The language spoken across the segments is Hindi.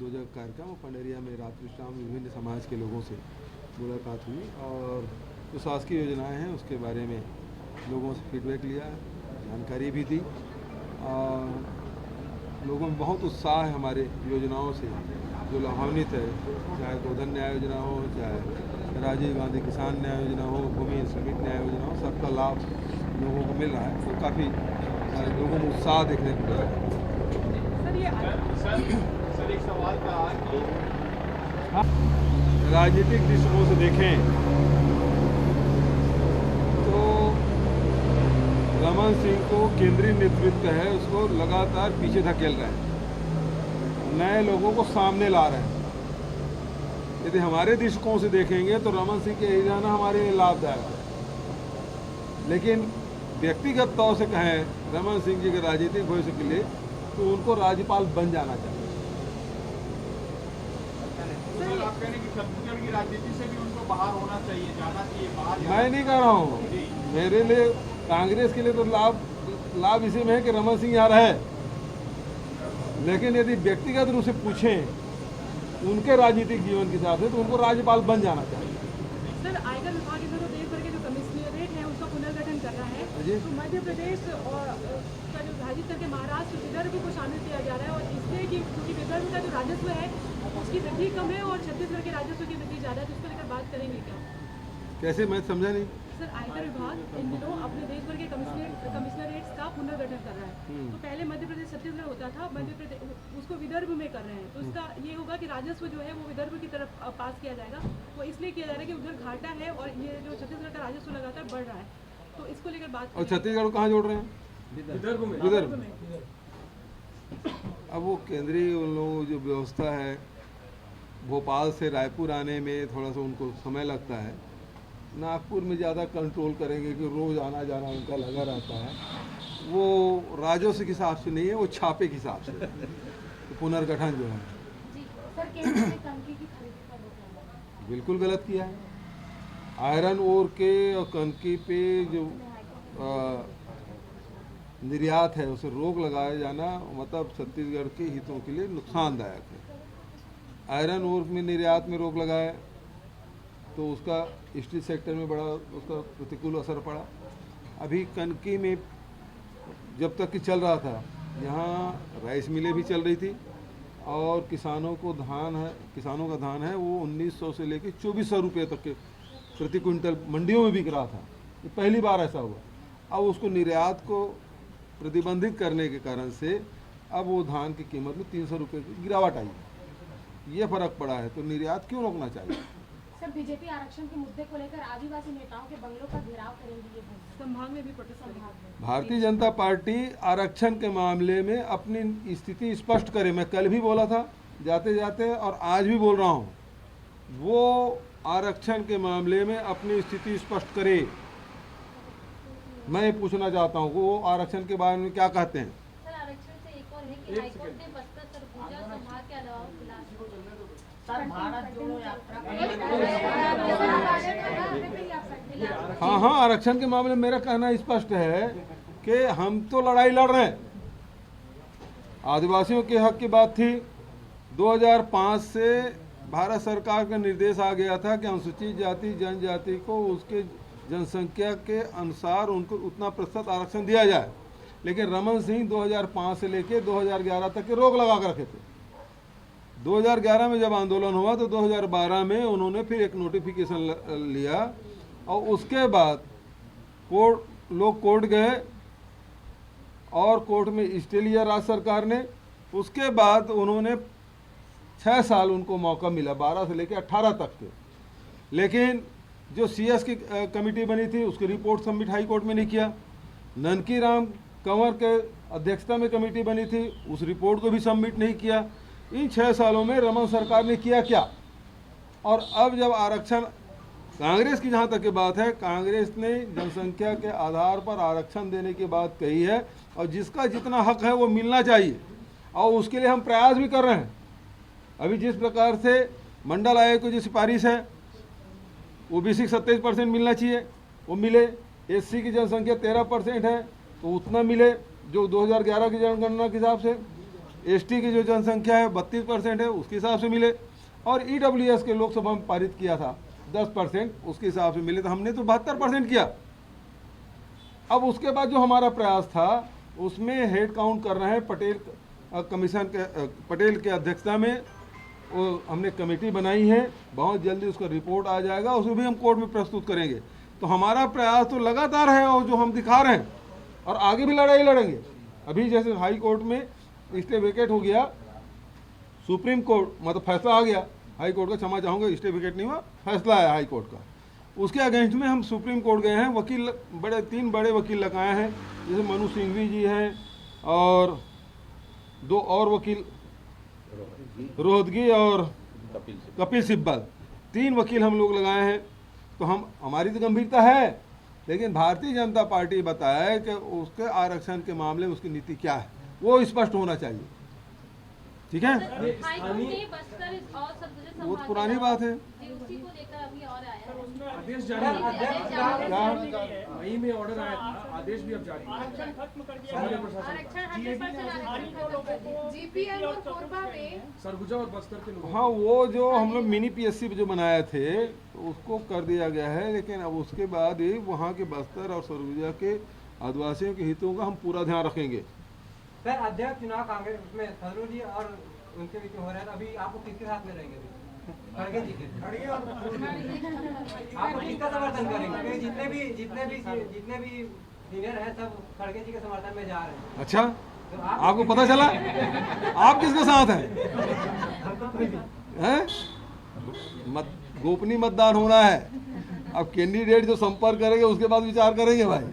2 जगह कार्यक्रम और पंडरिया में रात्रि शाम विभिन्न समाज के लोगों से मुलाकात हुई और जो शासकीय योजनाएं हैं उसके बारे में लोगों से फीडबैक लिया, जानकारी भी दी और लोगों में बहुत उत्साह है हमारे योजनाओं से जो लाभान्वित है, चाहे गोधन न्याय योजना हो, चाहे राजीव गांधी किसान न्याय योजना हो, भूमि श्रमिक न्याय योजना हो, सबका लाभ लोगों को मिल रहा है। तो काफ़ी लोगों में उत्साह देखने को मिल रहा है। सर एक सवाल था कि राजनीतिक दृष्टिकोण से देखें तो रमन सिंह को केंद्रीय नेतृत्व है उसको लगातार पीछे धकेल रहे हैं, नए लोगों को सामने ला रहे हैं। यदि हमारे दृष्टिकोण से देखेंगे तो रमन सिंह के एरिया जाना हमारे लिए लाभदायक है, लेकिन व्यक्तिगत तौर से कहें रमन सिंह जी के राजनीतिक भविष्य के लिए तो उनको राज्यपाल बन जाना चाहिए। आप कह रहे हैं कि छत्तीसगढ़ की राजनीति से भी उनको बाहर होना चाहिए, जाना चाहिए बाहर। मैं नहीं कह रहा हूँ, मेरे लिए कांग्रेस के लिए तो लाभ इसी में है कि रमन सिंह यहाँ रहे, लेकिन यदि व्यक्तिगत रूप से पूछें उनके राजनीतिक जीवन के हिसाब से तो उनको राज्यपाल बन जाना चाहिए। सर, आयकर विभाग इधर देश भर के जो कमिश्नरेट है उसका पुनर्गठन कर रहा है, तो मध्य प्रदेश और का जो विभाजित करके महाराष्ट्र विदर्भ को शामिल किया जा रहा है और इसलिए कि क्योंकि विदर्भ का जो राजस्व है उसकी वृद्धि कम है और छत्तीसगढ़ के राजस्व की वृद्धि ज़्यादा है, तो इसको लेकर बात करेंगे क्या? कैसे, मैं समझा नहीं। सर, आयकर विभाग इन दिनों अपने देश भर के कमिश्नरेट्स का पुनर्गठन कर रहा है, तो पहले मध्य प्रदेश छत्तीसगढ़ होता था, मध्य प्रदेश उसको विदर्भ में कर रहे हैं, तो इसका ये होगा कि राजस्व जो है वो विदर्भ की तरफ पास किया जाएगा। वो इसलिए किया जा रहा है कि उधर घाटा है और ये जो छत्तीसगढ़ का राजस्व लगातार बढ़ रहा है, तो इसको लेकर बात। और छत्तीसगढ़ को कहाँ जोड़ रहे हैं? विदर्भ में। अब वो केंद्रीय उन लोगों जो व्यवस्था है, भोपाल से रायपुर आने में थोड़ा सा उनको समय लगता है, नागपुर में ज़्यादा कंट्रोल करेंगे कि रोज़ आना जाना उनका लगा रहता है, वो राजस्व के हिसाब से नहीं है, वो छापे के हिसाब से। तो पुनर्गठन जो है बिल्कुल गलत किया है। आयरन ओर के और कनकी पे जो निर्यात है उसे रोक लगाया जाना मतलब छत्तीसगढ़ के हितों के लिए नुकसानदायक है। आयरन ओर में निर्यात में रोक लगाए तो उसका स्टील सेक्टर में बड़ा उसका प्रतिकूल असर पड़ा। अभी कनकी में जब तक कि चल रहा था, यहाँ राइस मिलें भी चल रही थी और किसानों का धान है वो 1900 से लेकर 2400 रुपये तक के प्रति क्विंटल मंडियों में बिक रहा था। ये पहली बार ऐसा हुआ। अब उसको निर्यात को प्रतिबंधित करने के कारण से अब वो धान की कीमत में 300 रुपये की गिरावट आई है। ये फर्क पड़ा है, तो निर्यात क्यों रोकना चाहिए? सर, बीजेपी आरक्षण के मुद्दे को लेकर आदिवासी नेताओं के बंगलों का घेराव करेंगी, ये संभाग में भी प्रोटेस्ट करेंगे। भारतीय जनता पार्टी आरक्षण के मामले में अपनी स्थिति स्पष्ट करे। मैं कल भी बोला था जाते जाते और आज भी बोल रहा हूँ, वो आरक्षण के मामले में अपनी स्थिति स्पष्ट करे। मैं पूछना चाहता हूँ वो आरक्षण के बारे में क्या कहते हैं। सर, आरक्षण से एक और है कि हाईकोर्ट ने बस्तर सरगुजा संभाग के अलावा हाँ, आरक्षण के मामले में मेरा कहना स्पष्ट है कि हम तो लड़ाई लड़ रहे हैं। आदिवासियों के हक की बात थी। 2005 से भारत सरकार का निर्देश आ गया था कि अनुसूचित जाति जनजाति को उसके जनसंख्या के अनुसार उनको उतना प्रतिशत आरक्षण दिया जाए, लेकिन रमन सिंह 2005 से लेकर 2011 तक के रोक लगा कर रखे थे। 2011 में जब आंदोलन हुआ तो 2012 में उन्होंने फिर एक नोटिफिकेशन लिया और उसके बाद लोग कोर्ट गए और कोर्ट में स्टे लिया राज्य सरकार ने। उसके बाद उन्होंने 6 साल उनको मौका मिला, 12 से लेकर 18 तक के, लेकिन जो सीएस की कमेटी बनी थी उसकी रिपोर्ट सबमिट हाई कोर्ट में नहीं किया। ननकी राम कंवर के अध्यक्षता में कमेटी बनी थी, उस रिपोर्ट को भी सबमिट नहीं किया। इन 6 सालों में रमन सरकार ने किया क्या? और अब जब आरक्षण कांग्रेस की जहाँ तक की बात है, कांग्रेस ने जनसंख्या के आधार पर आरक्षण देने की बात कही है और जिसका जितना हक है वो मिलना चाहिए और उसके लिए हम प्रयास भी कर रहे हैं। अभी जिस प्रकार से मंडल आयोग की जो सिफारिश है ओबीसी 27% मिलना चाहिए, वो मिले। एससी की जनसंख्या 13% है तो उतना मिले जो 2011 की जनगणना के हिसाब से। एसटी की जो जनसंख्या है 32% है, उसके हिसाब से मिले, और ईडब्ल्यूएस के लोकसभा में पारित किया था 10%, उसके हिसाब से मिले, तो हमने तो 72% किया। अब उसके बाद जो हमारा प्रयास था उसमें हेड काउंट कर रहे हैं पटेल कमीशन के पटेल के अध्यक्षता में वो हमने कमेटी बनाई है, बहुत जल्दी उसका रिपोर्ट आ जाएगा, उसको भी हम कोर्ट में प्रस्तुत करेंगे। तो हमारा प्रयास तो लगातार है और जो हम दिखा रहे हैं, और आगे भी लड़ाई लड़ेंगे। अभी जैसे हाई कोर्ट में स्टे वेकेट हो गया, सुप्रीम कोर्ट मतलब फैसला आ गया, हाई कोर्ट का क्षमा चाहूँगा, स्टे विकेट नहीं हुआ, फैसला है हाई कोर्ट का, उसके अगेंस्ट में हम सुप्रीम कोर्ट गए हैं। वकील तीन बड़े वकील लगाए हैं, जैसे मनु सिंघवी जी हैं और 2 और वकील रोहतगी और कपिल सिब्बल, 3 वकील हम लोग लगाए हैं। तो हमारी तो गंभीरता है, लेकिन भारतीय जनता पार्टी बताया है कि उसके आरक्षण के मामले में उसकी नीति क्या है, वो स्पष्ट होना चाहिए। ठीक है, वो तो पुरानी बात है। उसी को लेकर अभी और आया है। आदेश जारी मई में ऑर्डर आया था, आदेश भी अब जारी जीपीएल और कोरबा में सरगुजा और बस्तर के लोग। हाँ, वो जो हम लोग मिनी पीएससी जो बनाए थे उसको कर दिया गया है, लेकिन अब उसके बाद ही वहाँ के बस्तर और सरगुजा के आदिवासियों के हितों का हम पूरा ध्यान रखेंगे। सर, अध्यक्ष चुनाव कांग्रेस में थरूर जी और उनके बीच हो रहा है, तो अभी आपको किसके साथ में रहेंगे? खड़गे जी के। आपको किसका समर्थन करेंगे? क्योंकि जितने भी सीनियर हैं सब खड़गे जी के समर्थन में जा रहे हैं। अच्छा, तो आपको पता चला? आप किसके साथ हैं? गोपनीय मतदान होना है। अब कैंडिडेट जो संपर्क करेंगे उसके बाद विचार करेंगे भाई,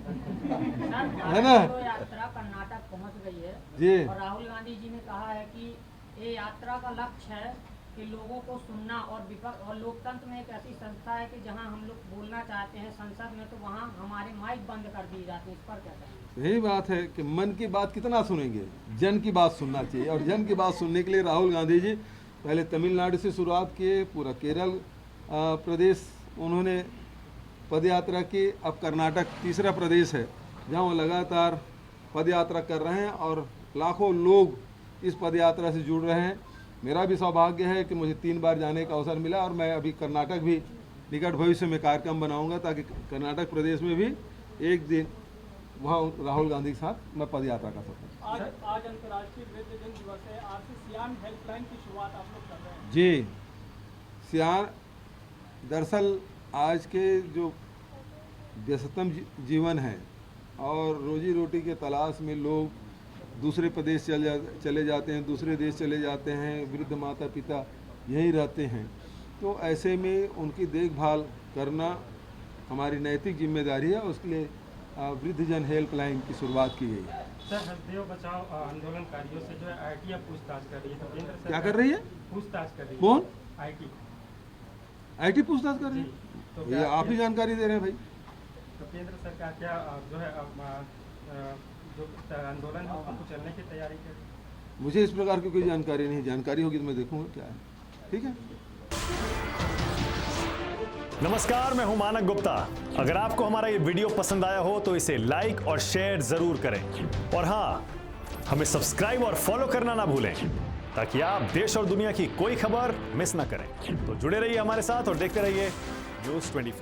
है ना? यात्रा कर्नाटक पहुंच गई है जी, और राहुल गांधी जी ने कहा है कि ये यात्रा का लक्ष्य है कि लोगों को सुनना, और विपक्ष और लोकतंत्र में एक ऐसी संस्था है कि जहां हम लोग बोलना चाहते हैं संसद में, तो वहां हमारे माइक बंद कर दी जाती है। इस पर क्या कहें? यही बात है कि मन की बात कितना सुनेंगे, जन की बात सुनना चाहिए। और जन की बात सुनने के लिए राहुल गांधी जी पहले तमिलनाडु से शुरुआत किए, पूरा केरल प्रदेश उन्होंने पद यात्रा की, अब कर्नाटक तीसरा प्रदेश है जहाँ वो लगातार पद यात्रा कर रहे हैं और लाखों लोग इस पद यात्रा से जुड़ रहे हैं। मेरा भी सौभाग्य है कि मुझे 3 बार जाने का अवसर मिला, और मैं अभी कर्नाटक भी निकट भविष्य में कार्यक्रम बनाऊंगा ताकि कर्नाटक प्रदेश में भी एक दिन वहाँ राहुल गांधी के साथ मैं पद यात्रा कर सकूँ। आज अंतर्राष्ट्रीय वृद्धजन दिवस है, आज से सियान हेल्पलाइन की शुरुआत आप लोग कर रहे हैं। जी, सियान दरअसल आज के जो व्यस्ततम जीवन है और रोजी रोटी के तलाश में लोग दूसरे प्रदेश चले जाते हैं, दूसरे देश चले जाते हैं, वृद्ध माता पिता यहीं रहते हैं, तो ऐसे में उनकी देखभाल करना हमारी नैतिक जिम्मेदारी है। उसके लिए वृद्धजन हेल्पलाइन की शुरुआत की गई है। सर, हसदेव बचाओ आंदोलनकारियों से जो है आईटी अब पूछताछ कर रही है, तो केंद्र सरकार क्या कर रही है? पूछताछ कर रही है। कौन? आईटी पूछताछ कर रही है? तो ये आप ही जानकारी दे रहे हैं भाई। तो केंद्र सरकार क्या जो है जो आंदोलन है उसको चलने की तैयारी कर रही है? मुझे इस प्रकार की कोई जानकारी नहीं, जानकारी होगी तो मैं देखूंगा क्या है। ठीक है। नमस्कार, मैं हूं मानक गुप्ता। अगर आपको हमारा ये वीडियो पसंद आया हो तो इसे लाइक और शेयर जरूर करें, और हाँ, हमें सब्सक्राइब और फॉलो करना ना भूलें ताकि आप देश और दुनिया की कोई खबर मिस ना करें। तो जुड़े रहिए हमारे साथ और देखते रहिए News 24।